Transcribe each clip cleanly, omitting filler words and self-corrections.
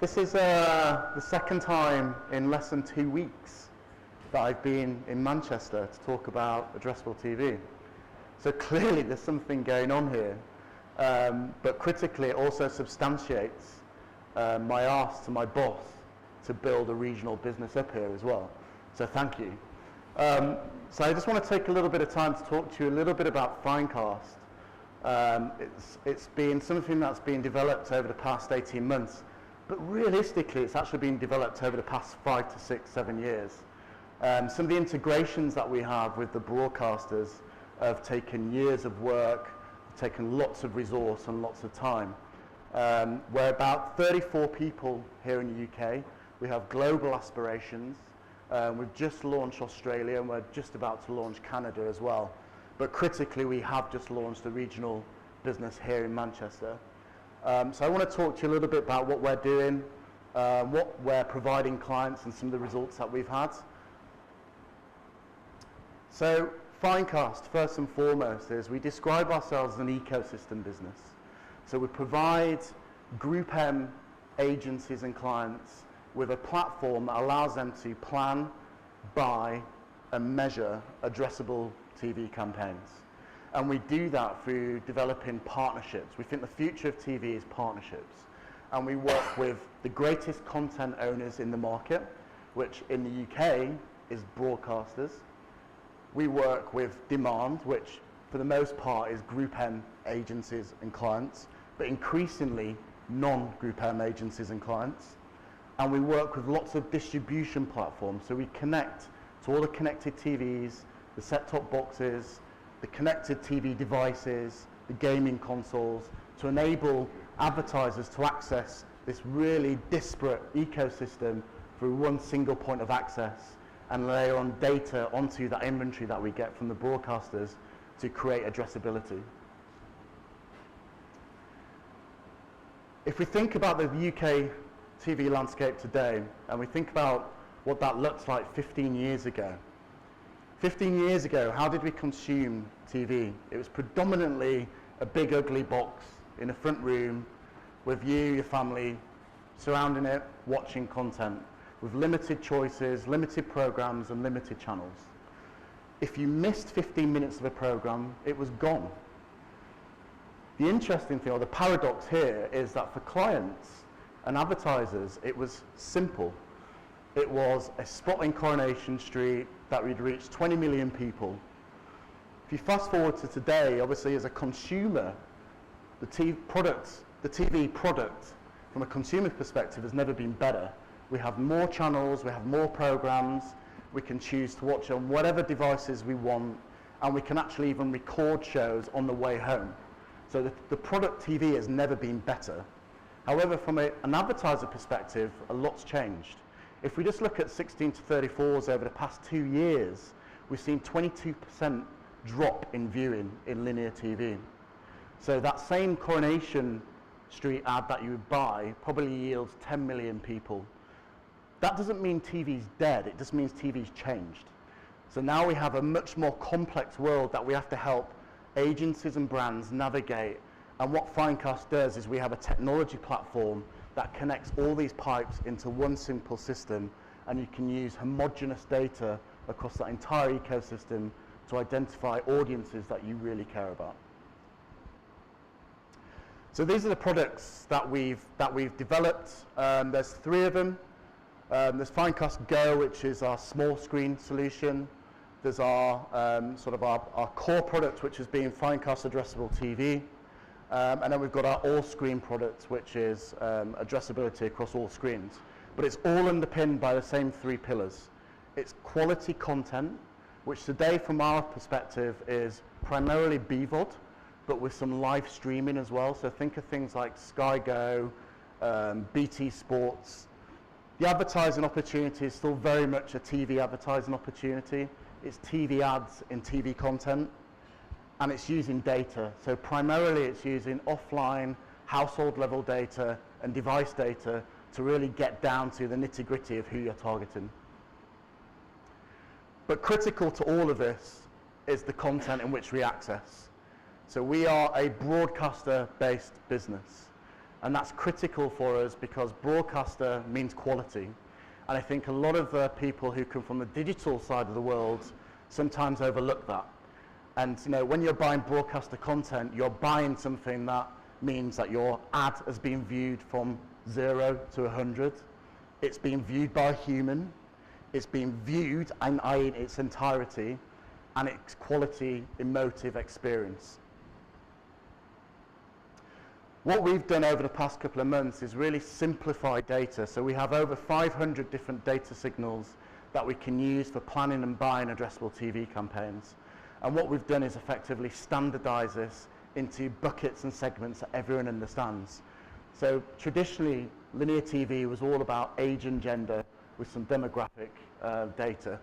This is the second time in less than 2 weeks that I've been in Manchester to talk about addressable TV. So clearly there's something going on here, but critically it also substantiates my ask to my boss to build a regional business up here as well. So thank you. So I just want to take a little bit of time to talk to you a little bit about Finecast. It's been something that's been developed over the past 18 months, but realistically it's actually been developed over the past 5 to 6, 7 years. Some of the integrations that we have with the broadcasters have taken years of work, taken lots of resource and lots of time. We're about 34 people here in the UK. We have global aspirations. We've just launched Australia and we're just about to launch Canada as well. But critically, we have just launched a regional business here in Manchester. So I want to talk to you a little bit about what we're doing, what we're providing clients and some of the results that we've had. So Finecast, first and foremost, is we describe ourselves as an ecosystem business. So we provide Group M agencies and clients with a platform that allows them to plan, buy, and measure addressable TV campaigns. And we do that through developing partnerships. We think the future of TV is partnerships. And we work with the greatest content owners in the market, which in the UK is broadcasters. We work with demand, which for the most part is Group M agencies and clients, but increasingly non-Group M agencies and clients. And we work with lots of distribution platforms. So we connect to all the connected TVs, the set-top boxes, the connected TV devices, the gaming consoles, to enable advertisers to access this really disparate ecosystem through one single point of access and layer on data onto that inventory that we get from the broadcasters to create addressability. If we think about the UK TV landscape today, and we think about what that looks like 15 years ago. 15 years ago, how did we consume TV? It was predominantly a big ugly box in a front room with you, your family, surrounding it, watching content, with limited choices, limited programs, and limited channels. If you missed 15 minutes of a program, it was gone. The interesting thing, or the paradox here, is that for clients and advertisers, it was simple. It was a spot in Coronation Street that would reach 20 million people. If you fast forward to today, obviously as a consumer, the TV product from a consumer perspective has never been better. We have more channels, we have more programs, we can choose to watch on whatever devices we want, and we can actually even record shows on the way home. So the product TV has never been better. However, from an advertiser perspective, a lot's changed. If we just look at 16 to 34s over the past 2 years, we've seen 22% drop in viewing in linear TV. So that same Coronation Street ad that you would buy probably yields 10 million people. That doesn't mean TV's dead, it just means TV's changed. So now we have a much more complex world that we have to help agencies and brands navigate. And what Finecast does is we have a technology platform that connects all these pipes into one simple system, and you can use homogeneous data across that entire ecosystem to identify audiences that you really care about. So these are the products that we've developed. There's 3 of them. There's Finecast Go, which is our small screen solution. There's our our core product, which has been Finecast Addressable TV. And then we've got our all-screen product, which is addressability across all screens. But it's all underpinned by the same 3 pillars. It's quality content, which today from our perspective is primarily BVOD, but with some live streaming as well. So think of things like Sky Go, BT Sports. The advertising opportunity is still very much a TV advertising opportunity. It's TV ads in TV content. And it's using data. So primarily it's using offline, household level data and device data to really get down to the nitty-gritty of who you're targeting. But critical to all of this is the content in which we access. So we are a broadcaster-based business. And that's critical for us because broadcaster means quality. And I think a lot of people who come from the digital side of the world sometimes overlook that. And when you're buying broadcaster content, you're buying something that means that your ad has been viewed from 0 to 100. It's being viewed by a human. It's being viewed in its entirety, and its quality, emotive experience. What we've done over the past couple of months is really simplify data. So we have over 500 different data signals that we can use for planning and buying addressable TV campaigns. And what we've done is effectively standardize this into buckets and segments that everyone understands. So traditionally, linear TV was all about age and gender with some demographic data.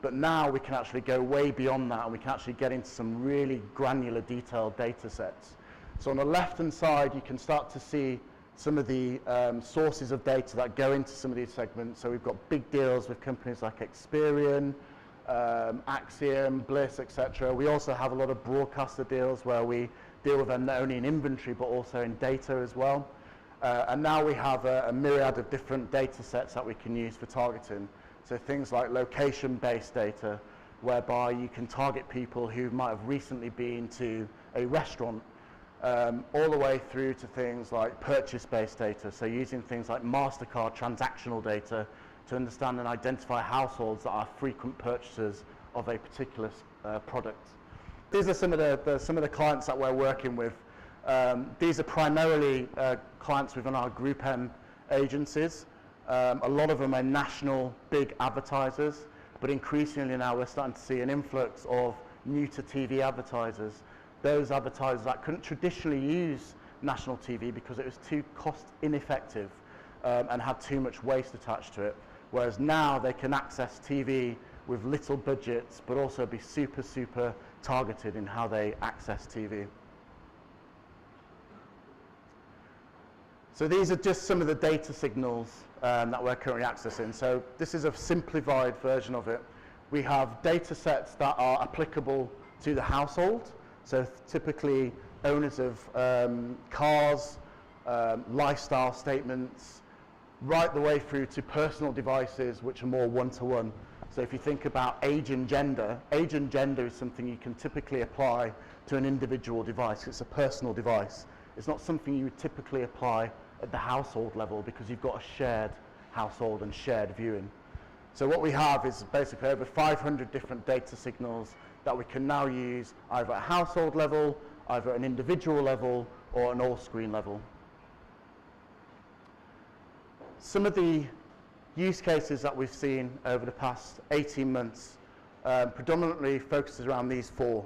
But now we can actually go way beyond that, and we can actually get into some really granular, detailed data sets. So on the left-hand side, you can start to see some of the sources of data that go into some of these segments. So we've got big deals with companies like Experian, Axiom, Bliss, etc. We also have a lot of broadcaster deals where we deal with them not only in inventory but also in data as well. And now we have a myriad of different data sets that we can use for targeting. So things like location-based data, whereby you can target people who might have recently been to a restaurant, all the way through to things like purchase-based data. So using things like MasterCard transactional data to understand and identify households that are frequent purchasers of a particular product. These are some of the clients that we're working with. These are primarily clients within our Group M agencies. A lot of them are national big advertisers, but increasingly now we're starting to see an influx of new to TV advertisers. Those advertisers that couldn't traditionally use national TV because it was too cost ineffective and had too much waste attached to it. Whereas now they can access TV with little budgets, but also be super targeted in how they access TV. So these are just some of the data signals that we're currently accessing. So this is a simplified version of it. We have data sets that are applicable to the household. So typically owners of cars, lifestyle statements, right the way through to personal devices which are more one-to-one. So if you think about age and gender is something you can typically apply to an individual device. It's a personal device. It's not something you would typically apply at the household level because you've got a shared household and shared viewing. So what we have is basically over 500 different data signals that we can now use either at a household level, either at an individual level, or an all-screen level. Some of the use cases that we've seen over the past 18 months predominantly focuses around these four.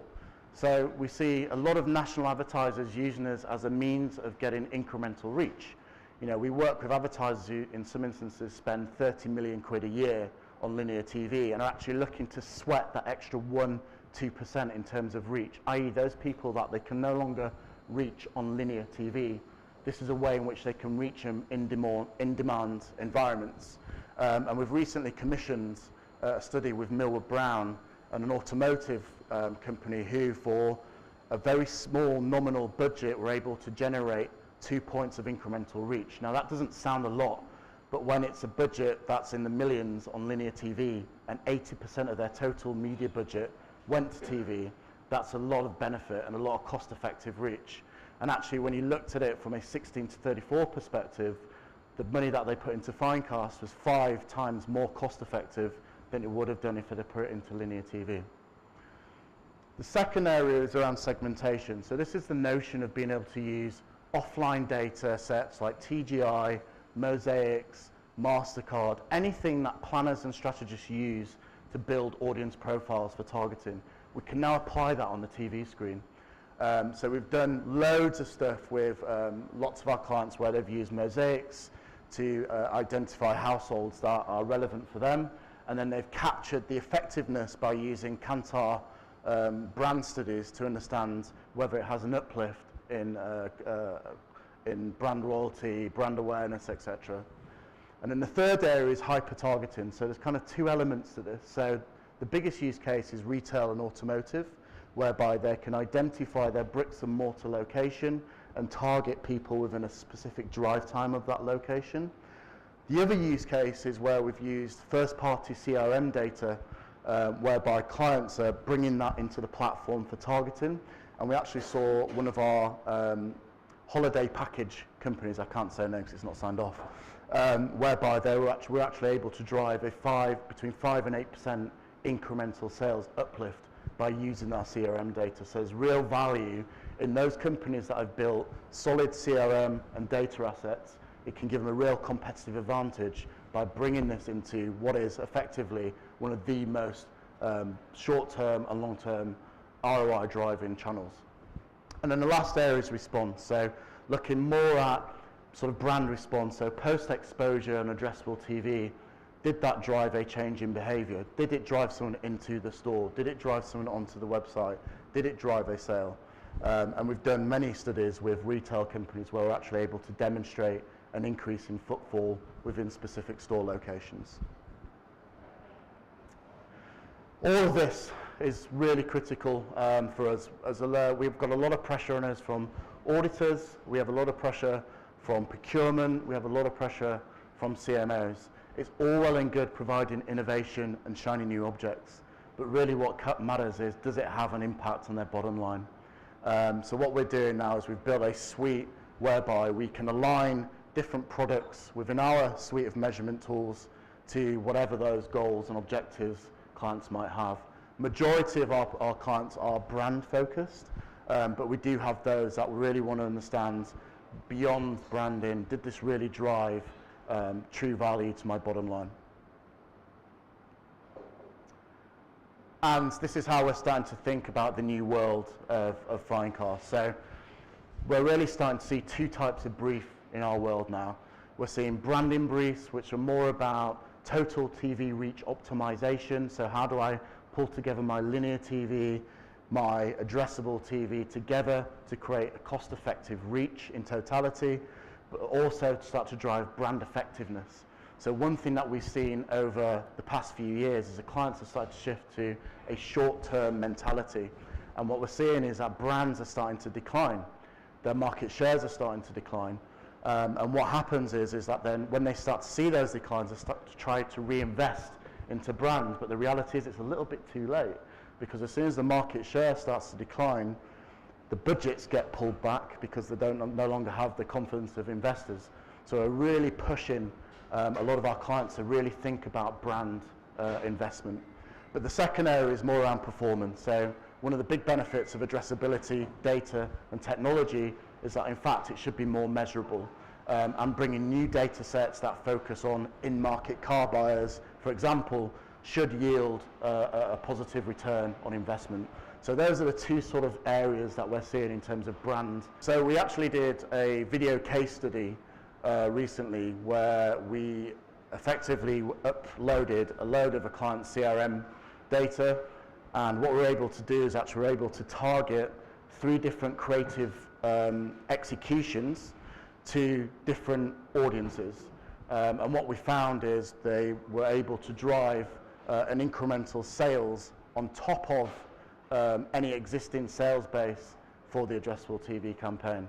So we see a lot of national advertisers using us as a means of getting incremental reach. We work with advertisers who, in some instances, spend 30 million quid a year on linear TV and are actually looking to sweat that extra 1-2% in terms of reach, i.e. those people that they can no longer reach on linear TV. This is a way in which they can reach them in demand environments. And we've recently commissioned a study with Millward Brown and an automotive company who, for a very small nominal budget, were able to generate 2 points of incremental reach. Now that doesn't sound a lot, but when it's a budget that's in the millions on linear TV and 80% of their total media budget went to TV, that's a lot of benefit and a lot of cost-effective reach. And actually, when you looked at it from a 16 to 34 perspective, the money that they put into Finecast was 5 times more cost-effective than it would have done if they'd put it into linear TV. The second area is around segmentation. So this is the notion of being able to use offline data sets like TGI, Mosaics, MasterCard, anything that planners and strategists use to build audience profiles for targeting. We can now apply that on the TV screen. So we've done loads of stuff with lots of our clients where they've used Mosaics to identify households that are relevant for them, and then they've captured the effectiveness by using Kantar brand studies to understand whether it has an uplift in brand loyalty, brand awareness, etc. And then the third area is hyper-targeting. So there's kind of two elements to this. So the biggest use case is retail and automotive, whereby they can identify their bricks and mortar location and target people within a specific drive time of that location. The other use case is where we've used first-party CRM data, whereby clients are bringing that into the platform for targeting. And we actually saw one of our holiday package companies, I can't say no because it's not signed off, whereby we're actually able to drive between 5 and 8% incremental sales uplift by using our CRM data. So there's real value in those companies that have built solid CRM and data assets. It can give them a real competitive advantage by bringing this into what is effectively one of the most short-term and long-term ROI driving channels. And then the last area is response. So looking more at sort of brand response, so post-exposure and addressable TV, did that drive a change in behavior? Did it drive someone into the store? Did it drive someone onto the website? Did it drive a sale? And we've done many studies with retail companies where we're actually able to demonstrate an increase in footfall within specific store locations. All of this is really critical for us. We've got a lot of pressure on us from auditors, we have a lot of pressure from procurement, we have a lot of pressure from CMOs. It's all well and good providing innovation and shiny new objects, but really what matters is, does it have an impact on their bottom line? So what we're doing now is we've built a suite whereby we can align different products within our suite of measurement tools to whatever those goals and objectives clients might have. Majority of our clients are brand focused, but we do have those that really want to understand beyond branding, did this really drive true value to my bottom line? And this is how we're starting to think about the new world of Finecast. So we're really starting to see two types of brief in our world now. We're seeing branding briefs, which are more about total TV reach optimization. So how do I pull together my linear TV, my addressable TV together to create a cost-effective reach in totality, but also to start to drive brand effectiveness. So one thing that we've seen over the past few years is that clients have started to shift to a short-term mentality. And what we're seeing is that brands are starting to decline. Their market shares are starting to decline. And what happens is that then when they start to see those declines, they start to try to reinvest into brands. But the reality is it's a little bit too late, because as soon as the market share starts to decline, the budgets get pulled back because they no longer have the confidence of investors. So we're really pushing a lot of our clients to really think about brand investment. But the second area is more around performance. So one of the big benefits of addressability, data and technology is that in fact it should be more measurable, and bringing new data sets that focus on in-market car buyers, for example, should yield a positive return on investment. So those are the two sort of areas that we're seeing in terms of brand. So we actually did a video case study recently where we effectively uploaded a load of a client's CRM data, and what we're able to do is actually we're able to target 3 different creative executions to different audiences. And what we found is they were able to drive an incremental sales on top of any existing sales base for the addressable TV campaign.